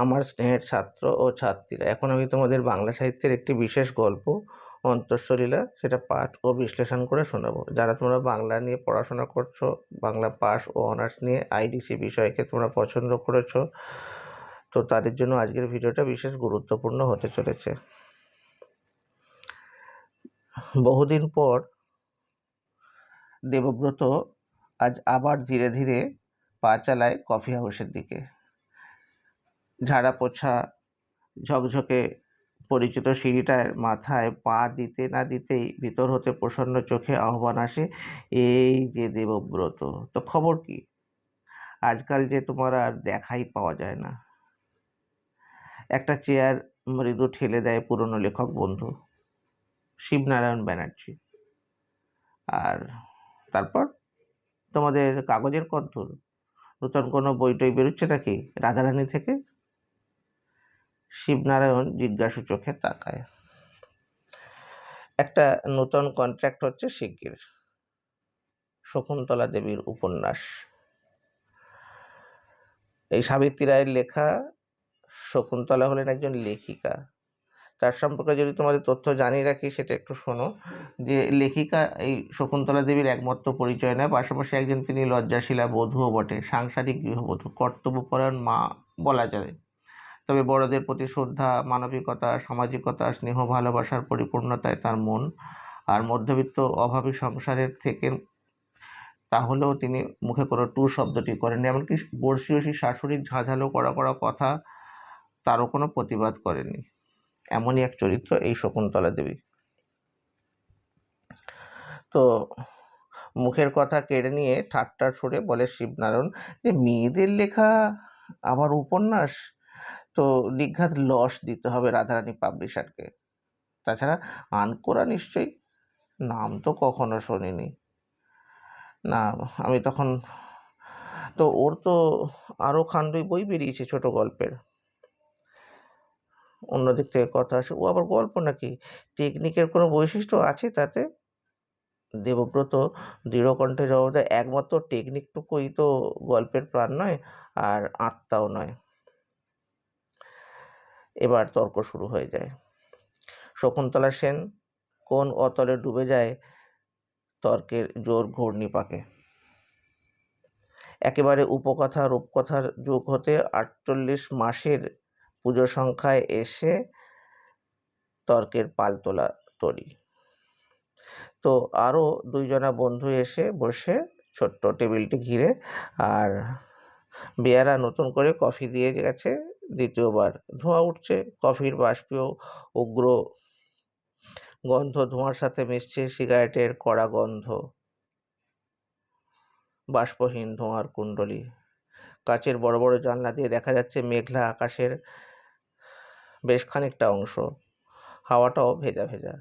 আমার স্নেহের ছাত্র ও ছাত্রীরা, এখন আমি তোমাদের বাংলা সাহিত্যের একটি বিশেষ গল্প অন্তঃসলীলা সেটা পাঠ ও বিশ্লেষণ করে শোনাবো। যারা তোমরা বাংলা নিয়ে পড়াশোনা করছো, বাংলা পাস ও অনার্স নিয়ে আইডিসি বিষয়কে তোমরা পছন্দ করেছো, তো তাদের জন্য আজকের ভিডিওটা বিশেষ গুরুত্বপূর্ণ হতে চলেছে। বহুদিন পর দেবব্রত আজ আবার ধীরে ধীরে পা চালায় কফি হাউসের দিকে। ঝাড়া পোছা ঝকঝকে পরিচিত সিঁড়িটার মাথায় পা দিতে না দিতেই ভিতর হতে প্রসন্ন চোখে আহ্বান আসে, এই যে দেবব্রত, তো খবর কি? আজকাল যে তোমার আর দেখাই পাওয়া যায় না। একটা চেয়ার মৃদু ঠেলে দেয় পুরনো লেখক বন্ধু শিবনারায়ণ ব্যানার্জি। আর তারপর তোমাদের কাগজের কদ্দূর? নতুন কোনো বইটই বেরোচ্ছে নাকি রাধারানী থেকে? শিবনারায়ণ জিজ্ঞাসু চোখে তাকায়। একটা নতুন কন্ট্রাক্ট হচ্ছে শিগগির, শকুন্তলা দেবীর উপন্যাস। এই সাবিত্রী রায়ের লেখা। শকুন্তলা হলেন একজন লেখিকা। তার সম্পর্কে যদি তোমাদের তথ্য জানিয়ে রাখি, সেটা একটু শোনো। যে লেখিকা এই শকুন্তলা দেবীর একমাত্র পরিচয় নয়, পাশাপাশি একজন তিনি লজ্জাশীলা বধূও বটে, সাংসারিক গৃহবধূ, কর্তব্যপরায়ণ মা বলা যায়। তবে বড়দের প্রতি শ্রদ্ধা, মানবিকতা, সামাজিকতা, স্নেহ, ভালোবাসার পরিপূর্ণতায় তার মন। আর মধ্যবিত্ত অভাবী সংসারের থেকে তাহলেও তিনি মুখে কোনো টু শব্দটি করেননি। এমনকি বর্ষীয়সী শাশুড়ির ঝাঁঝালো কড়া কড়া কথা তারও কোনো প্রতিবাদ করেনি। এমনই এক চরিত্র এই শকুন্তলা দেবী। তো মুখের কথা কেড়ে নিয়ে ঠাট্টার সুরে বলে শিবনারায়ণ যে মেয়েদের লেখা আবার উপন্যাস, তো নিঘাত লস দিতে হবে রাধারানী পাবলিশারকে। তাছাড়া আনকোরা নিশ্চয়ই, নাম তো কখনো শুনিনি। না, আমি তখন তো ওর তো আরও খান্ডই বই বেরিয়েছে ছোট গল্পের। অন্যদিক থেকে কথা আসে, ও আবার গল্প নাকি? টেকনিকের কোনো বৈশিষ্ট্য আছে তাতে? দেবব্রত দৃঢ়কণ্ঠে জবাব দেয়, একমাত্র টেকনিকটুকুই তো গল্পের প্রাণ নয়, আর আত্মাও নয়। এবার তর্ক শুরু হয়ে যায়। শকুন্তলা সেন কোন অতলে ডুবে যায় তর্কের জোর ঘূর্ণিপাকে। একেবারে উপকথা রূপকথার যুগ হতে 48 মাসের পুজো সংখ্যায় এসে তর্কের পালতোলা তরি। তো আরও দুইজনা বন্ধু এসে বসে ছোট্ট টেবিলটি ঘিরে, আর বেয়ারা নতুন করে কফি দিয়ে গেছে দ্বিতীয়বার। ধোঁয়া উঠছে, কফির বাষ্পীয় উগ্র গন্ধ ধোঁয়ার সাথে মিশছে সিগারেটের কড়া গন্ধ। বাষ্পহীন ধোঁয়ার কুণ্ডলী। কাচের বড় বড় জানলা দিয়ে দেখা যাচ্ছে মেঘলা আকাশের বেশ খানিকটা অংশ। হাওয়াটাও ভেজা ভেজা,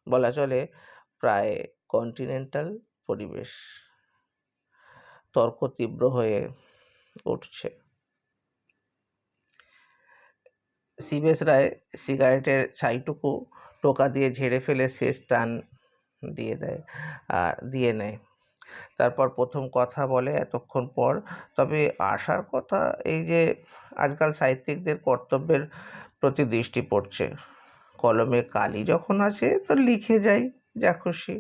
বলা চলে প্রায় কন্টিনেন্টাল পরিবেশ। তর্ক তীব্র হয়ে উঠছে। সিবেশ রায় সিগারেটের ছাইটুকু টোকা দিয়ে ঝেড়ে ফেলে শেষ টান দিয়ে নেয়। তারপর প্রথম কথা বলে এতক্ষণ পর, তবে আসার কথা এই যে আজকাল সাহিত্যিকদের কর্তব্যের প্রতি দৃষ্টি পড়ছে। কলমে কালি যখন আছে তো লিখে যাই যা খুশি।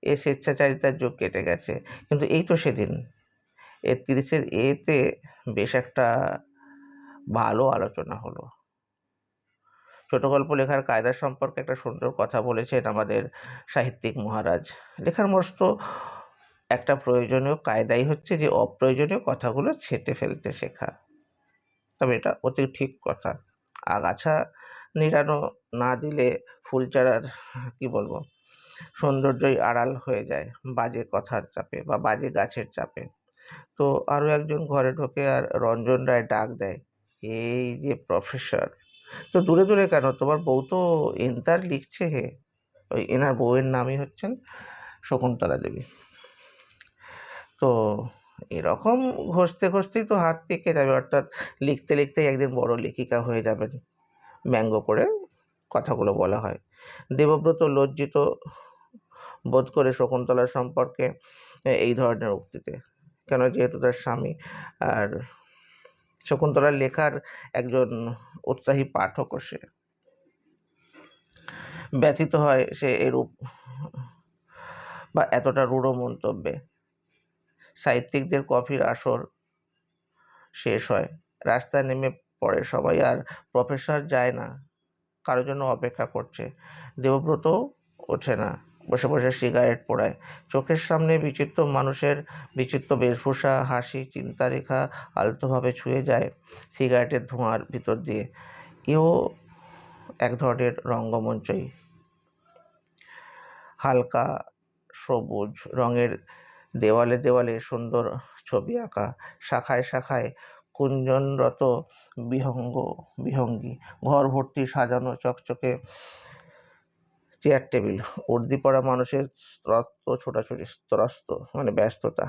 এ স্বেচ্ছাচারিতার যুগ কেটে গেছে। কিন্তু এই তো সেদিন 30 এতে বেশ একটা ভালো আলোচনা হলো। ছোট গল্প লেখার কায়দা সম্পর্কে একটা সুন্দর কথা বলেছেন আমাদের সাহিত্যিক মহারাজ। লেখার মস্ত একটা প্রয়োজনীয় কায়দাই হচ্ছে যে অপ্রয়োজনীয় কথাগুলো ছেঁটে ফেলতে শেখা। তবে এটা অতি ঠিক কথা। আগাছা নিড়ানো না দিলে ফুলচারার কি বলবো সৌন্দর্যই আড়াল হয়ে যায় বাজে কথার চাপে বা বাজে গাছের চাপে। তো আরও একজন ঘরে ঢোকে আর রঞ্জন রায় ডাক দেয়, এই যে প্রফেসর, তো দূরে দূরে কেন? তোমার বউ তো এন্তার লিখছে হে। ওই এনার বউয়ের নামই হচ্ছেন শকুন্তলা দেবী। তো এরকম ঘষতে ঘষতেই তো হাত পেকে যাবে, অর্থাৎ লিখতে লিখতেই একদিন বড় লেখিকা হয়ে যাবেন। ব্যঙ্গ করে কথাগুলো বলা হয়। দেবব্রত লজ্জিত বোধ করে শকুন্তলা সম্পর্কে এই ধরনের উক্তিতে, কেন যেহেতু তার স্বামী আর শকুন্তলার লেখার একজন উৎসাহী পাঠকও সে। ব্যথিত হয় সে এরূপ বা এতটা রূঢ় মন্তব্যে। সাহিত্যিকদের কফির আসর শেষ হয়, রাস্তায় নেমে পড়ে সবাই, আর প্রফেসর যায় না, কারোর জন্য অপেক্ষা করছে। দেবব্রত ওঠে না, বসে বসে সিগারেট পোড়ায়। চোখের সামনে বিচিত্র মানুষের বিচিত্র বেশভূষা, হাসি, চিন্তারেখা আলতোভাবে ছুঁয়ে যায় সিগারেটের ধোঁয়ার ভিতর দিয়ে। এও এক ধরনের রঙ্গমঞ্চই। হালকা সবুজ রঙের দেওয়ালে দেওয়ালে সুন্দর ছবি আঁকা, শাখায় শাখায় কুঞ্জনরত বিহঙ্গী, ঘর ভর্তি সাজানো চকচকে চেয়ার টেবিল, উর্দি পরা মানুষের ত্রস্ত মানে ব্যস্ততা।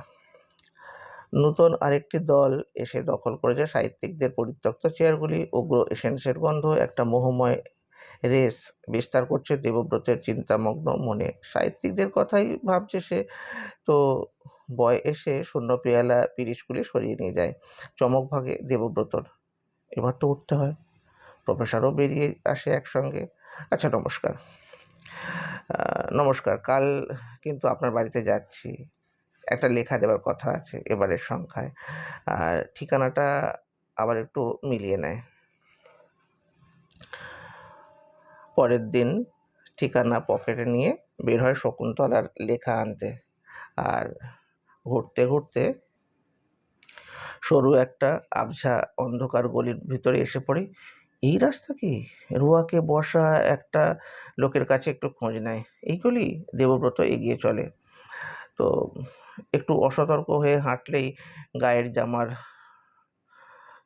নূতন আরেকটি দল এসে দখল করেছে সাহিত্যিকদের পরিত্যক্ত চেয়ারগুলি। উগ্র এসেন্সের গন্ধ একটা মোহময় রেস বিস্তার করছে দেবব্রতের চিন্তামগ্ন মনে। সাহিত্যিকদের কথাই ভাবছে সে, তো বয় এসে শূন্য পেয়ালা পিরিচগুলি সরিয়ে নিয়ে যায়। চমক ভাগে দেবব্রতর, এবার তো উঠতে হয়। প্রফেসরও বেরিয়ে আসে একসঙ্গে। আচ্ছা, নমস্কার। নমস্কার, কাল কিন্তু আপনার বাড়িতে যাচ্ছি, একটা লেখা দেওয়ার কথা আছে এবারের সংখ্যায়, আর ঠিকানাটা আবার একটু মিলিয়ে নেয়। পরের দিন ঠিকানা পকেটে নিয়ে বের হয় শকুন্তলার লেখা আনতে, আর ঘুরতে ঘুরতে সরু একটা আবঝা অন্ধকার গলির ভিতরে এসে পড়ে। এই রাস্তা কি? রুয়াকে বসা একটা লোকের কাছে একটু খোঁজ নেয়। এই গলি? দেবব্রত এগিয়ে চলে। তো একটু অসতর্ক হয়ে হাঁটলেই গায়ের জামার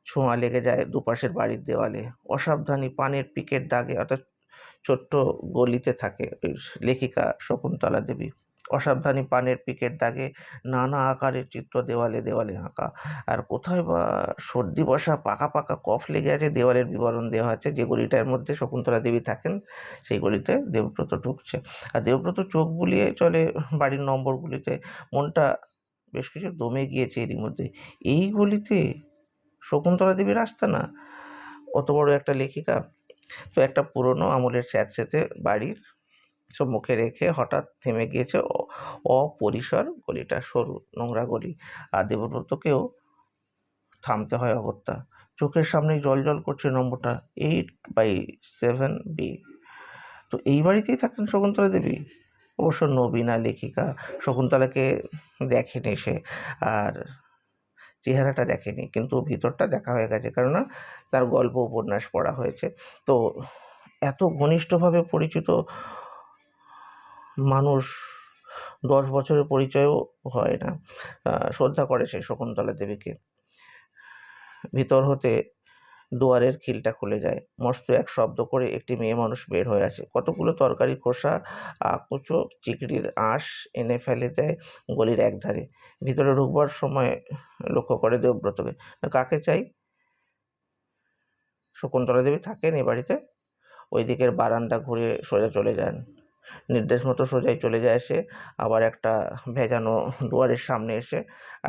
ছোঁয়া লেগে যায় দুপাশের বাড়ির দেওয়ালে। অসাবধানী পানের পিকের দাগে, অর্থাৎ ছোট্ট গলিতে থাকে ওই লেখিকা শকুন্তলা দেবী। অসাবধানী পানের পিকের দাগে নানা আকারের চিত্র দেওয়ালে দেওয়ালে আঁকা। আর কোথায় বা সর্দি বসা পাকা পাকা কফ লেগে আছে, দেওয়ালের বিবরণ দেওয়া আছে। যে গলিটার মধ্যে শকুন্তলা দেবী থাকেন সেই গলিতে দেবব্রত ঢুকছে, আর দেবব্রত চোখ বুলিয়ে চলে বাড়ির নম্বরগুলিতে। মনটা বেশ কিছু দমে গিয়েছে এরই মধ্যে। এই গলিতে শকুন্তলা দেবীর আস্তানা, অত বড় একটা লেখিকা। তো একটা পুরনো আমলের স্যাঁতসেঁতে বাড়ির সম্মুখে রেখে হঠাৎ থেমে গিয়েছে অপরিসর গলিটা, সরু নোংরা গলি। আর দেবব্রতকেও থামতে হয় অগত্যা। চোখের সামনেই জল করছে নম্বরটা 8/7B। তো এই বাড়িতেই থাকেন শকুন্তলা দেবী। অবশ্য নবীনা লেখিকা শকুন্তলাকে দেখেনি সে, আর চেহারাটা দেখেনি, কিন্তু ভিতরটা দেখা হয়ে গেছে, কেননা তার গল্প উপন্যাস পড়া হয়েছে। তো এত ঘনিষ্ঠভাবে পরিচিত মানুষ 10 বছরের পরিচয়ও হয় না। শ্রদ্ধা করে সে শকুন্তলা দেবীকে। ভিতর হতে দুয়ারের খিলটা খুলে যায়। মস্ত এক শব্দ করে একটি মেয়ে মানুষ বের হয়ে আসে। কতগুলো তরকারি খোসা, কুচো চিংড়ির আঁশ এনে ফেলে দেয় গলির একধারে। ভিতরে ঢুকবার সময় লক্ষ্য করে দেবব্রতকে। কাকে চাই? শকুন্তলা দেবী থাকেন এ বাড়িতে? ওই দিকের বারান্দা ঘুরে সোজা চলে যান। নির্দেশ মতো সোজাই চলে যায় সে, আবার একটা ভেজানো দুয়ারের সামনে এসে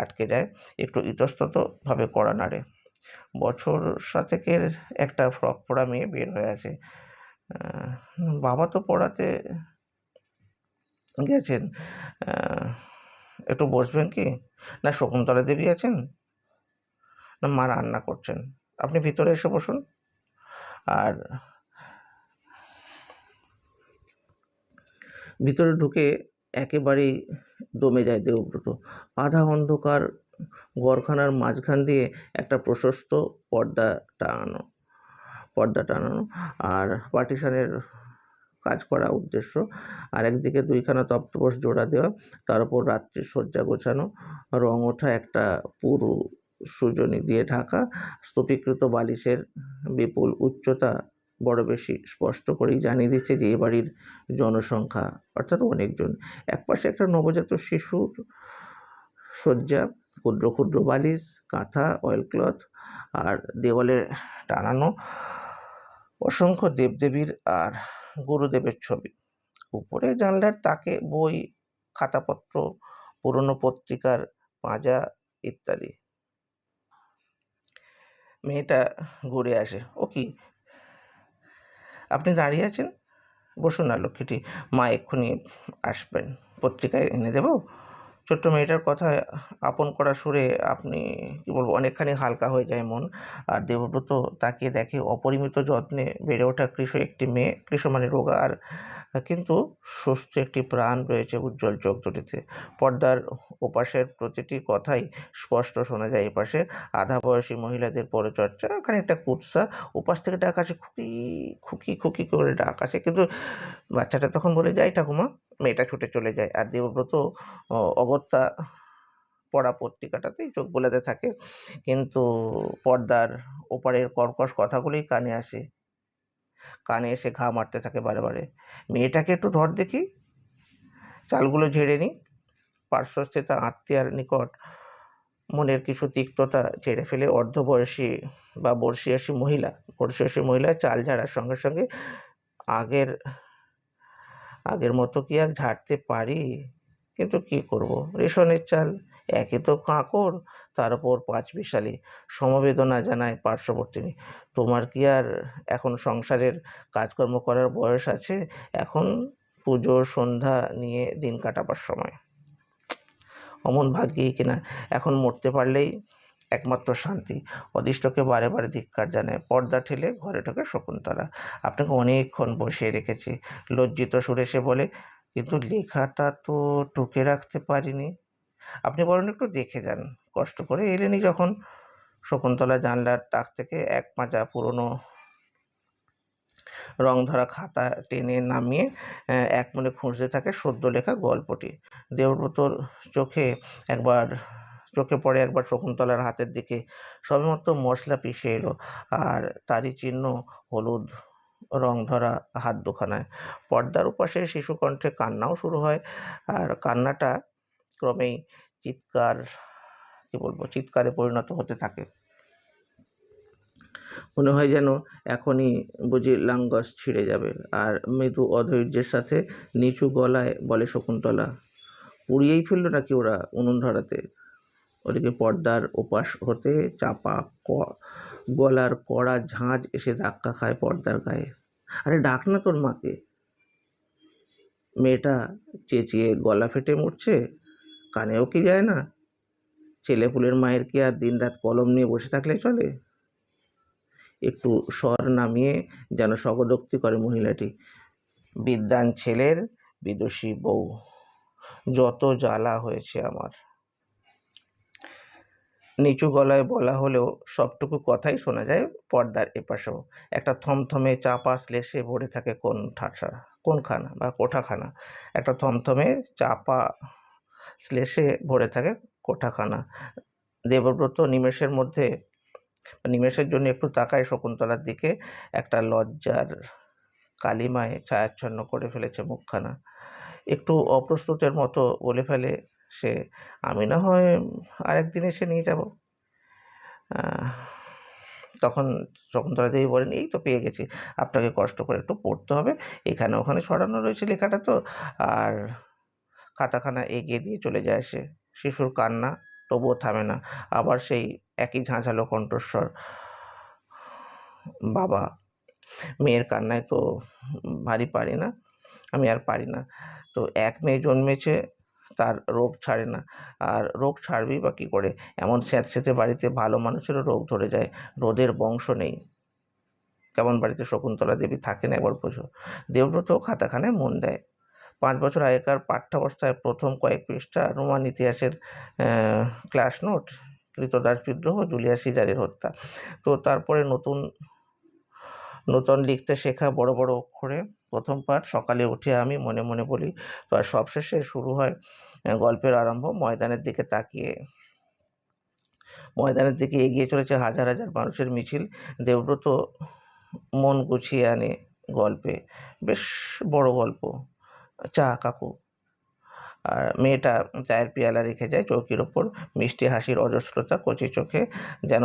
আটকে যায়। একটু ইতস্ততভাবে কড়া নাড়ে। বছর 7-এর একটা ফ্রক পরা মেয়ে বের হয়ে আসে। বাবা তো পড়াতে গেছেন, একটু বসবেন কি? না শকুন্তলা দেবী আছেন? না মা রান্না করছেন? আপনি ভিতরে এসে বসুন। আর ভিতরে ঢুকে একেবারেই দমে যায় দেবব্রত। আধা অন্ধকার ঘরখানার মাঝখান দিয়ে একটা প্রশস্ত পর্দা টানানো আর পার্টিশনের কাজ করা উদ্দেশ্য। আর একদিকে 2খানা তক্তপোষ জোড়া দেওয়া, তার উপর রাত্রির শয্যা গোছানো, রং ওঠা একটা পুরু সুজনি দিয়ে ঢাকা। স্তূপীকৃত বালিশের বিপুল উচ্চতা বড় বেশি স্পষ্ট করেই জানিয়ে দিচ্ছে যে এ বাড়ির জনসংখ্যা অর্থাৎ অনেকজন। একপাশে একটা নবজাত শিশুর শয্যা, ক্ষুদ্র ক্ষুদ্র বালিশ, কাঁথা, অয়েলক্লথ, আর দেওয়ালে টানানো অসংখ্য দেবদেবীর আর গুরুদেবের ছবি। উপরে জানলার তাকে বই, খাতাপত্র, পুরনো পত্রিকার পাঁজা ইত্যাদি। মেয়েটা ঘুরে আসে। ও কি, আপনি দাঁড়িয়ে আছেন? বসুন না লক্ষ্মীটি, মা এক্ষুনি আসবেন। পত্রিকায় এনে দেবো? ছোট্ট মেয়েটার কথায় আপন করা সুরে আপনি কি বলবো, অনেকখানি হালকা হয়ে যায় মন। আর দেবব্রত তাকিয়ে দেখে অপরিমিত যত্নে বেড়ে ওঠা কৃষ একটি মেয়ে। কৃষ মানে রোগা, আর কিন্তু সুস্থ একটি প্রাণ রয়েছে উজ্জ্বল চোখ দুটিতে। পর্দার ওপাশের প্রতিটি কথাই স্পষ্ট শোনা যায়। এপাশে আধা বয়সী মহিলাদের পরিচর্যা, খানিকটা কুৎসা, ওপাশ থেকে ডাক আসে, খুকি খুকি খুকি করে ডাক আসে, কিন্তু বাচ্চাটা তখন বলে, যাই ঠাকুমা। মেয়েটা ছুটে চলে যায়, আর দেবব্রত অগত্যা পড়া পত্রিকাটাতেই চোখ বোলাতে থাকে। কিন্তু পর্দার ওপারের কর্কশ কথাগুলোই কানে এসে ঘা মারতে থাকে বারে বারে। মেয়েটাকে একটু ধর দেখি, চালগুলো ঝেড়ে নি। পার্শ্বস্থিত আত্মীয়ার নিকট মনের কিছু তিক্ততা ঝেড়ে ফেলে অর্ধবয়সী বা বর্ষিয়াসী মহিলা চাল ঝাড়ার সঙ্গে সঙ্গে আগের আগের মতো কি আর ঝাড়তে পারি? কিন্তু কি করব, রেশনের চাল, একে তো কাঁকর, তার উপর পাঁচমিশালি। সমবেদনা জানায় পার্শ্ববর্তিনী, তোমার কি আর এখন সংসারের কাজকর্ম করার বয়স আছে? এখন পুজো সন্ধ্যা নিয়ে দিন কাটাবার সময়। অমন ভাগ্যেই কিনা এখন মরতে পারলেই একমাত্র শান্তি। অদিষ্টকে বারে বারে ধিক্কার জানায়। পর্দা ঠেলে ঘরে ঢোকে শকুন্তলা। আপনাকে অনেকক্ষণ বসিয়ে রেখেছি, লজ্জিত সুরে সে বলে, কিন্তু লেখাটা তো টুকে রাখতে পারিনি। আপনি বরং একটু দেখে যান, কষ্ট করে এলেনই যখন। শকুন্তলা জানলার তাক থেকে এক মাজা পুরনো রংধরা খাতা টেনে নামিয়ে একমনে খুঁজতে থাকে সদ্য লেখা গল্পটি। দেবব্রতর একবার চোখে পড়ে একবার শকুন্তলার হাতের দিকে। সবেমাত্র মশলা পিষে এলো, আর তারই চিহ্ন হলুদ রংধরা হাত দুখানায়। পর্দার ওপাশে শিশুকণ্ঠে কান্নাও শুরু হয়, আর কান্নাটা ক্রমেই চিৎকারে পরিণত হতে থাকে। মনে হয় যেন এখনই বুঝি লাঙ্গস ছিঁড়ে যাবে। আর মৃদু অধৈর্যের সাথে নিচু গলায় বলে শকুন্তলা, পুড়িয়েই ফেললো নাকি ওরা উনুন ধরাতে? ওদিকে পর্দার ওপাশ হতে চাপা গলার কড়া ঝাঁঝ এসে ধাক্কা খায় পর্দার গায়ে। আরে ডাক না তোর মাকে। মেয়েটা চেঁচিয়ে গলা ফেটে মরছে, কানেও কি যায় না? ছেলেপুলের মায়ের কি আর দিনরাত কলম নিয়ে বসে থাকলে চলে? একটু স্বর নামিয়ে যেন স্বগতোক্তি করে মহিলাটি, বিদ্বান ছেলের বিদুষী বউ, যত জ্বালা হয়েছে আমার। নিচু গলায় বলা হলেও সবটুকু কথাই শোনা যায় পর্দার এপাশেও। একটা থমথমে চাপা শ্লেষে ভরে থাকে কোঠাখানা। একটা থমথমে চাপা শ্লেষে ভরে থাকে কোঠাখানা। দেবব্রত নিমেষের জন্য একটু তাকায় শকুন্তলার দিকে। একটা লজ্জার কালিমায় ছায়াচ্ছন্ন করে ফেলেছে মুখখানা। একটু অপ্রস্তুতের মতো বলে ফেলে সে, আমি না হয় আরেকদিন এসে নিয়ে যাব। তখন শকুন্তলা দেবী বলেন, এই তো পেয়ে গেছি, আপনাকে কষ্ট করে একটু পড়তে হবে, এখানে ওখানে ছড়ানো রয়েছে লেখাটা তো। আর খাতাখানা এগিয়ে দিয়ে চলে যায় সে। শিশুর কান্না তবুও থামে না। আবার সেই একই ঝাঁঝালো কণ্ঠস্বর, বাবা, মেয়ের কান্নায় তো ভারী পারি না, আমি আর পারি না। তো এক মেয়ে জন্মেছে, তার রোগ ছাড়ে না, আর রোগ ছাড়বেই বা কী করে? এমন স্যাঁতসেঁতে বাড়িতে ভালো মানুষেরও রোগ ধরে যায়। রোদের বংশ নেই। কেমন বাড়িতে শকুন্তলা দেবী থাকেন একবার বোঝো। দেবব্রত খাতাখানায় মন দেয়। 5 বছর আগেকার পাঠ্যাবস্থায় প্রথম কয়েক পৃষ্ঠা রোমান ইতিহাসের ক্লাস নোট, কৃতদাস বিদ্রোহ, জুলিয়াস সিজারের হত্যা। তো তারপরে নূতন লিখতে শেখা বড় বড় অক্ষরে প্রথম পাঠ, সকালে উঠে আমি মনে মনে বলি। তো আর সবশেষে শুরু হয় গল্পের আরম্ভ। ময়দানের দিকে এগিয়ে চলেছে হাজার হাজার মানুষের মিছিল। দেবব্রত মন গুছিয়ে আনে গল্পে। বেশ বড় গল্প। চা কাকু। আর মেয়েটা চায়ের পেয়ালা রেখে যায় চৌকির ওপর। মিষ্টি হাসির অজস্রতা, কচি চোখে যেন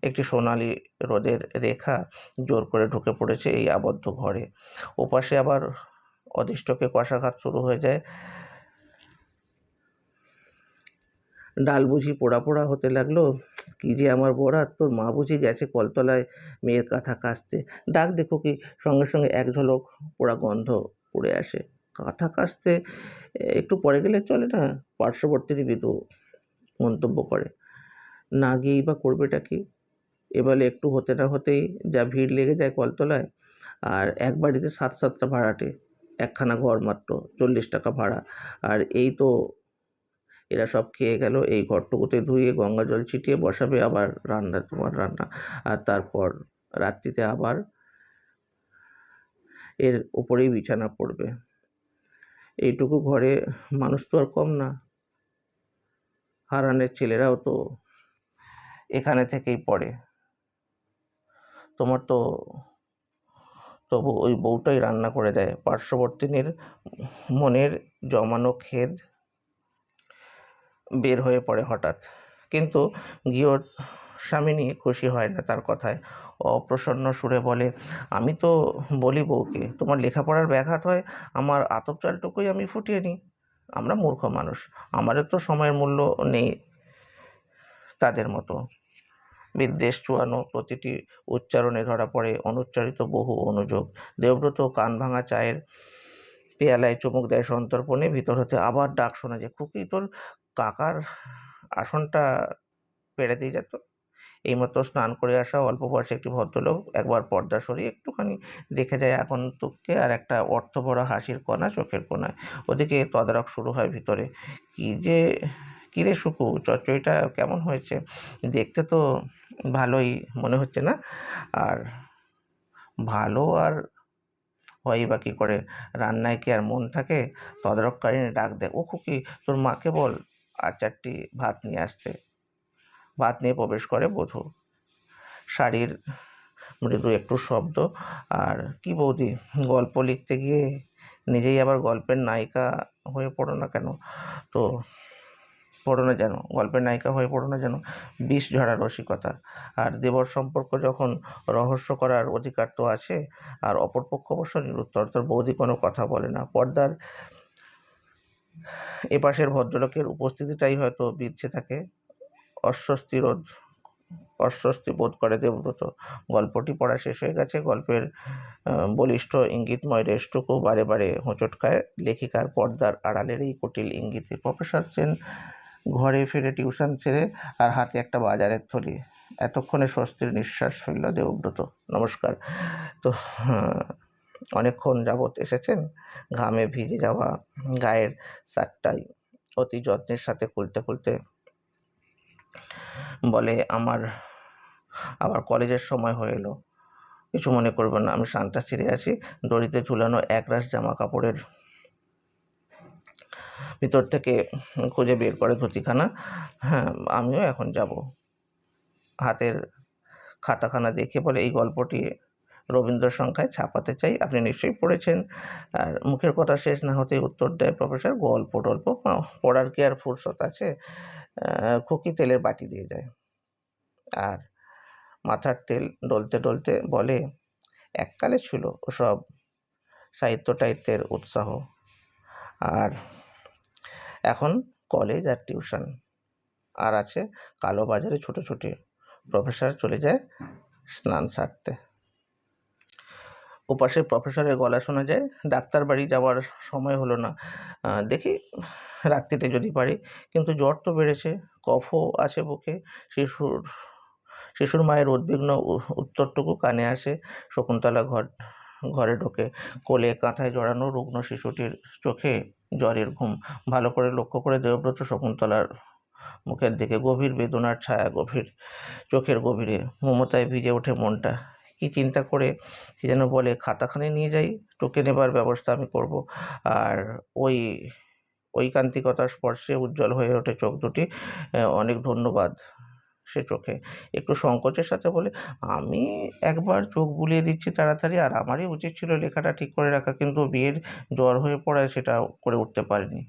একটি সোনালি রোদের রেখা জোর করে ঢুকে পড়েছে এই আবদ্ধ ঘরে। ওপাশে আবার অদিষ্টকে কষাঘাত শুরু হয়ে যায়। ডাল বুঝি পোড়া পোড়া হতে লাগলো। কি যে আমার বরাত, তোর মা বুঝি গেছে কলতলায় মেয়ের কাঁথা কাচতে। ডাক দেখো কি, সঙ্গে সঙ্গে এক ঝলক পোড়া গন্ধ উড়ে আসে। কাঁথা কাচতে একটু পরে গেলে চলে না? পার্শ্ববর্তী বিধু মন্তব্য করে। না গিয়েই বা করবেটা কি? এবারে একটু হতে না হতেই যা ভিড় লেগে যায় কলতলায়। আর এক বাড়িতে ৭-৭টা ভাড়াটে, একখানা ঘর মাত্র, ৪০ টাকা ভাড়া। আর এই তো এরা সব খেয়ে গেল, এই ঘরটুকুতে ধুয়ে গঙ্গা জল ছিটিয়ে বসাবে আবার রান্না, তোমার রান্না। আর তারপর রাত্রিতে আবার এর উপরেই বিছানা পড়বে। এইটুকু ঘরে মানুষ তো আর কম না। হারানের ছেলেরাও তো এখানে থেকেই পড়ে। তোমার তো তবু ওই বউটাই রান্না করে দেয়। পার্শ্ববর্তিনীর মনের জমানো খেদ বের হয়ে পড়ে হঠাৎ। কিন্তু গৃহস্বামিনী খুশি হয় না তার কথায়। অপ্রসন্ন সুরে বলে, আমি তো বলি বউকে, তোমার লেখাপড়ার ব্যাঘাত হয়, আমার আতপ চালটুকুই আমি ফুটিয়ে নিই। আমরা মূর্খ মানুষ, আমাদের তো সময়ের মূল্য নেই তাদের মতো। বিদ্বেষ চুয়ানো প্রতিটি উচ্চারণে ধরা পড়ে অনুচ্চারিত বহু অনুযোগ। দেবব্রত কান ভাঙা চায়ের পেয়ালায় চুমুক দেয় সন্তর্পণে। ভিতর হতে আবার ডাক শোনা যায়, খুকি তোর কাকার আসনটা পেড়ে দিয়ে যেত। এইমাত্র স্নান করে আসা অল্প বয়সী একটি ভদ্রলোক একবার পর্দা সরিয়ে একটুখানি দেখে যায় আগন্তুককে, আর একটা অর্থভরা হাসির কণা চোখের কোণায়। ওদিকে তদারক শুরু হয় ভিতরে। কিরে সুকু, চচ্চড়িটা কেমন হয়েছে? দেখতে তো ভালোই মনে হচ্ছে না? আর ভালো আর হয়ই বা কী করে? রান্নায় কি আর মন থাকে? তদারককারিণী ডাক দেয়, ও খুকি, তোর মাকে বল আর 4টি ভাত নিয়ে আসতে। ভাত নিয়ে প্রবেশ করে বধূ। শাড়ির মৃদু একটু শব্দ। আর কি বৌদি, গল্প লিখতে গিয়ে নিজেই আবার গল্পের নায়িকা হয়ে পড়ো না কেন? তো গল্পের নায়িকা হয়ে পড়ো না যেন। বিষ ঝরা রসিকতা। আর দেবর সম্পর্ক যখন রহস্য করার অধিকার তো আছে। আর অপরপক্ষ অবশ্য নিরুত্তর। তোর বৌদি কোনো কথা বলে না। পর্দার এপাশের ভদ্রলোকের উপস্থিতিটাই হয়তো বিধছে তাকে। অস্বস্তি বোধ করে দেবব্রত। গল্পটি পড়া শেষ হয়ে গেছে। গল্পের বলিষ্ঠ ইঙ্গিতময় রেশটুকু বারে বারে হোঁচট খায় লেখিকার পর্দার আড়ালের এই কুটিল ইঙ্গিতে। প্রফেসর সেন ঘরে ফিরে টিউশন ছেড়ে, আর হাতে একটা বাজারের থলি। এতক্ষণে স্বস্তির নিঃশ্বাস ফেলল দেবব্রত। নমস্কার। তো অনেকক্ষণ যাবৎ এসেছেন? ঘামে ভিজে যাওয়া গায়ের শার্টটাই অতি যত্নের সাথে খুলতে খুলতে বলে, আবার কলেজের সময় হয়ে এলো। কিছু মনে করবেন না, আমি শানটা ছিঁড়ে আছি। দড়িতে ঝুলানো একরাশ জামা কাপড়ের ভিতর থেকে খুঁজে বের করে ধুতিখানা। হ্যাঁ, আমিও এখন যাব। হাতের খাতাখানা দেখে বলে, এই গল্পটি রবীন্দ্র সংখ্যায় ছাপাতে চাই, আপনি নিশ্চয়ই পড়েছেন। আর মুখের কথা শেষ না হতেই উত্তর দেয় প্রফেসর, গল্প টল্প পড়ার কি আর ফুরসত আছে? খুকি তেলের বাটি দিয়ে যায়। আর মাথার তেল ডলতে ডলতে বলে, এককালে ছিল ওসব সাহিত্য টাহিত্যের উৎসাহ, আর এখন কলেজ আর টিউশন, আর আছে কালো বাজারে ছুটোছুটি। প্রফেসর চলে যায় স্নান সারতে। ওপাশে প্রফেসরের গলা শোনা যায়, ডাক্তার বাড়ি যাওয়ার সময় হলো না, দেখি রাত্রিতে যদি পারি। কিন্তু জ্বর তো বেড়েছে, কফও আছে বুকে। শিশুর মায়ের উদ্বিগ্ন উত্তরটুকু কানে আসে। শকুন্তলা ঘরে ঢোকে। কোলে কাঁথায় জড়ানো রুগ্ন শিশুটির চোখে জ্বরের ঘুম। ভালো করে লক্ষ্য করে দেবব্রত শকুন্তলার মুখের দিকে। গভীর বেদনার ছায়া চোখের গভীরে। মমতায় ভিজে ওঠে মনটা। কি চিন্তা করে সে যেন বলে, খাতাখানি নিয়ে যাই, টুকে নেবার ব্যবস্থা আমি করব। আর ঐকান্তিকতার স্পর্শে উজ্জ্বল হয়ে ওঠে চোখ দুটি। অনেক ধন্যবাদ। সে চোখে একটু সংকোচের সাথে বলে, আমি একবার চোখ বুলিয়ে দিচ্ছি তাড়াতাড়ি, আর আমারই উচিত ছিল লেখাটা ঠিক করে রাখা, কিন্তু বিয়ের জ্বর হয়ে পড়ায় সেটা করে উঠতে পারিনি।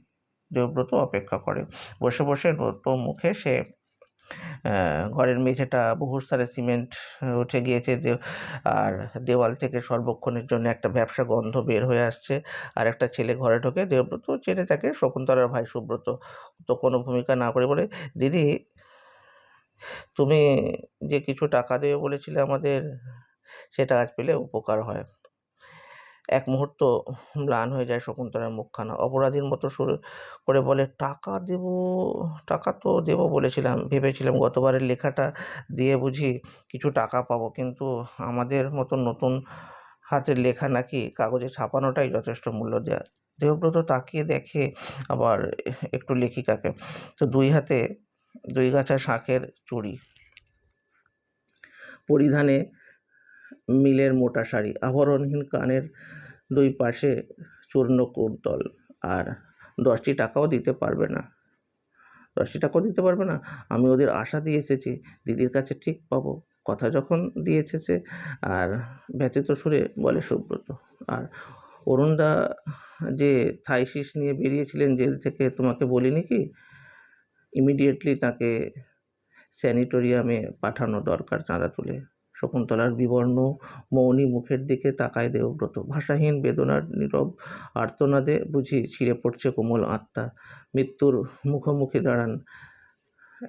দেবব্রত অপেক্ষা করে। বসে বসে নত মুখে সে ঘরের মেঝেটা বহু স্তরে সিমেন্ট উঠে গিয়েছে, আর দেওয়াল থেকে সর্বক্ষণের জন্য একটা ব্যবসা গন্ধ বের হয়ে আসছে। আর একটা ছেলে ঘরে ঢোকে, দেবব্রত চেনে থাকে, শকুন্তলার ভাই সুব্রত। তো কোনো ভূমিকা না করে বলে, দিদি তুমি যে কিছু টাকা দেবে বলেছিলে আমাদের, সেটা আজ পেলে উপকার হয়। এক মুহূর্ত ম্লান হয়ে যায় শকুন্তলার মুখখানা। অপরাধীর মতো সুর করে বলে, টাকা তো দেবো বলেছিলাম, ভেবেছিলাম গতবারের লেখাটা দিয়ে বুঝি কিছু টাকা পাবো, কিন্তু আমাদের মতো নতুন হাতের লেখা নাকি কাগজে ছাপানোটাই যথেষ্ট মূল্য দেয়া। দেবব্রত তাকিয়ে দেখে আবার একটু লেখিকাকে। তো দুই হাতে 2 গাছা শাঁখের চুড়ি, পরিধানে মিলের মোটা শাড়ি, আভরণহীন কানের 2 পাশে চূর্ণ কুন্তল, আর 10টি টাকাও দিতে পারবে না। 10টি টাকাও দিতে পারবে না? আমি ওদের আশা দিয়ে এসেছি, দিদির কাছে ঠিক পাবো। কথা যখন দিয়ে এসেছে। আর ব্যথিত সুরে বলে সুব্রত, আর অরুণদা যে থাইসিস নিয়ে বেরিয়েছিলেন জেল থেকে, তোমাকে বলিনি কি? ইমিডিয়েটলি তাকে স্যানিটোরিয়ামে পাঠানো দরকার চাঁদা তুলে। শকুন্তলার বিবর্ণ মৌনী মুখের দিকে তাকায় দেবব্রত। ভাষাহীন বেদনার নীরব আর্তনাদে বুঝি ছিঁড়ে পড়ছে কোমল আত্মা। মৃত্যুর মুখোমুখি দাঁড়ান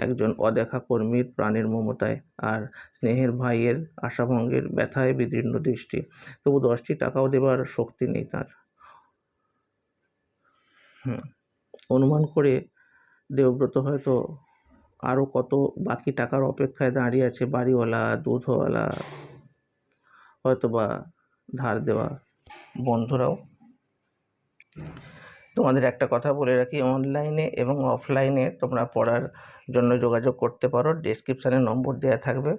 একজন অদেখা কর্মীর প্রাণের মমতায়, আর স্নেহের ভাইয়ের আশাভঙ্গের ব্যথায় বিদীর্ণ দৃষ্টি। তবু 10টি টাকাও দেবার শক্তি নেই তার। অনুমান করে দেবব্রত হয়তো আরও কত বাকি টাকার অপেক্ষায় দাঁড়িয়ে আছে। বাড়িওয়ালা, দুধওয়ালা, হয়তোবা ধার দেওয়া বন্ধুরাও। তোমাদের একটা কথা বলে রাখি, অনলাইনে এবং অফলাইনে তোমরা পড়ার জন্য যোগাযোগ করতে পারো, ডেসক্রিপশানে নম্বর দেওয়া থাকবে।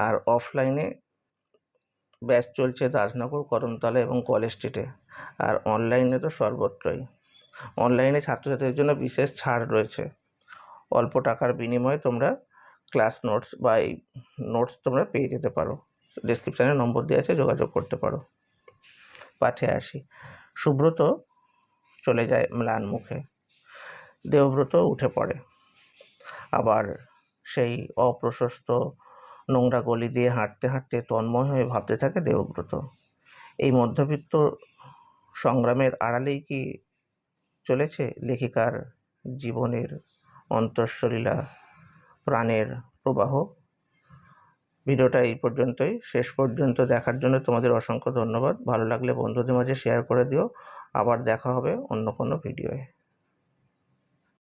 আর অফলাইনে ব্যাচ চলছে দাসনগর, করমতলা এবং কলেজ স্ট্রিটে। আর অনলাইনে তো সর্বত্রই। অনলাইনে ছাত্রছাত্রীদের জন্য বিশেষ ছাড় রয়েছে। অল্প টাকার বিনিময়ে তোমরা ক্লাস নোটস বা এই নোটস তোমরা পেয়ে যেতে পারো। ডেসক্রিপশানে নম্বর দেওয়া আছে, যোগাযোগ করতে পারো। পাঠে আসি। সুব্রত চলে যায় ম্লান মুখে। দেবব্রত উঠে পড়ে। আবার সেই অপ্রশস্ত নোংরা গলি দিয়ে হাঁটতে হাঁটতে তন্ময় হয়ে ভাবতে থাকে দেবব্রত, এই মধ্যবিত্ত সংগ্রামের আড়ালেই কি চলেছে লেখিকার জীবনের অন্তঃসলীলা, প্রাণের প্রবাহ। ভিডিওটা এই পর্যন্তই। শেষ পর্যন্ত দেখার জন্য তোমাদের অসংখ্য ধন্যবাদ। ভালো লাগলে বন্ধুদের মাঝে শেয়ার করে দিও। আবার দেখা হবে অন্য কোনো ভিডিওয়ে।